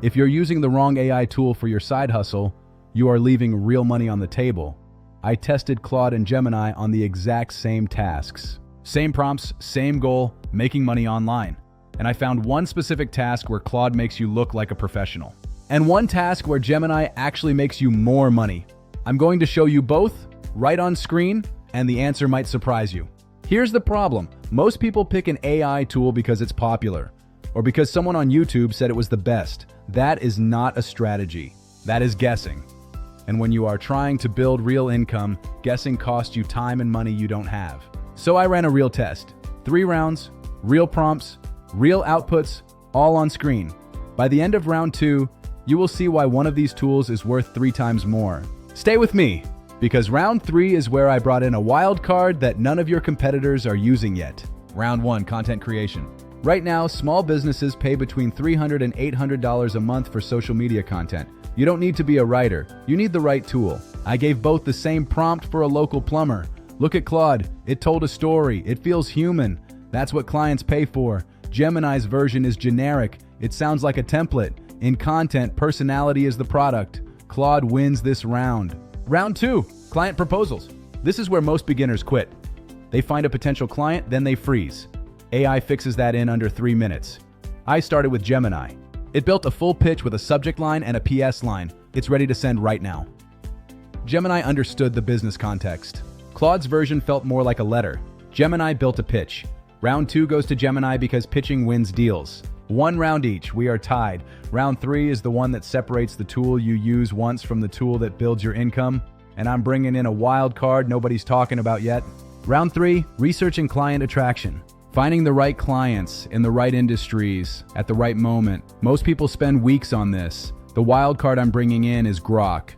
If you're using the wrong AI tool for your side hustle, you are leaving real money on the table. I tested Claude and Gemini on the exact same tasks. Same prompts, same goal, making money online. And I found one specific task where Claude makes you look like a professional, and one task where Gemini actually makes you more money. I'm going to show you both right on screen, and the answer might surprise you. Here's the problem. Most people pick an AI tool because it's popular, or because someone on YouTube said it was the best. That is not a strategy. That is guessing. And when you are trying to build real income, guessing costs you time and money you don't have. So I ran a real test. 3 rounds, real prompts, real outputs, all on screen. By the end of round 2, you will see why one of these tools is worth 3 times more. Stay with me, because round 3 is where I brought in a wild card that none of your competitors are using yet. Round 1, content creation. Right now, small businesses pay between $300 and $800 a month for social media content. You don't need to be a writer. You need the right tool. I gave both the same prompt for a local plumber. Look at Claude. It told a story. It feels human. That's what clients pay for. Gemini's version is generic. It sounds like a template. In content, personality is the product. Claude wins this round. Round 2, client proposals. This is where most beginners quit. They find a potential client, then they freeze. AI fixes that in under 3 minutes. I started with Gemini. It built a full pitch with a subject line and a PS line. It's ready to send right now. Gemini understood the business context. Claude's version felt more like a letter. Gemini built a pitch. Round 2 goes to Gemini because pitching wins deals. 1 round each, we are tied. Round 3 is the one that separates the tool you use once from the tool that builds your income. And I'm bringing in a wild card nobody's talking about yet. Round 3, researching client attraction. Finding the right clients in the right industries at the right moment. Most people spend weeks on this. The wild card I'm bringing in is Grok,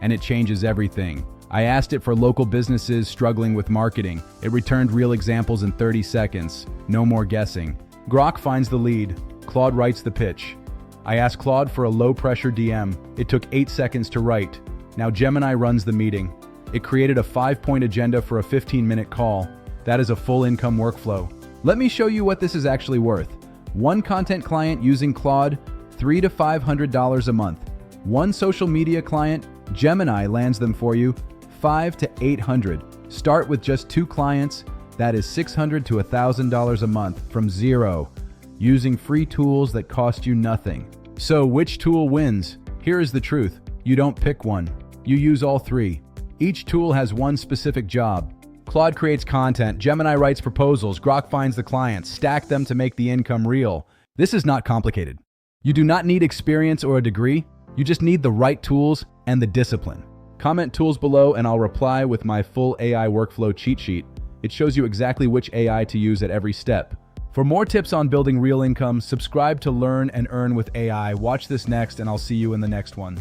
and it changes everything. I asked it for local businesses struggling with marketing. It returned real examples in 30 seconds. No more guessing. Grok finds the lead. Claude writes the pitch. I asked Claude for a low-pressure DM. It took 8 seconds to write. Now Gemini runs the meeting. It created a 5-point agenda for a 15-minute call. That is a full income workflow. Let me show you what this is actually worth. 1 content client using Claude, $300 to $500 a month. 1 social media client, Gemini lands them for you, $500 to $800. Start with just 2 clients. That is $600 to $1,000 a month from zero, using free tools that cost you nothing. So which tool wins? Here is the truth. You don't pick one. You use all 3. Each tool has one specific job. Claude creates content, Gemini writes proposals, Grok finds the clients, stack them to make the income real. This is not complicated. You do not need experience or a degree. You just need the right tools and the discipline. Comment tools below and I'll reply with my full AI workflow cheat sheet. It shows you exactly which AI to use at every step. For more tips on building real income, subscribe to Learn and Earn with AI. Watch this next and I'll see you in the next one.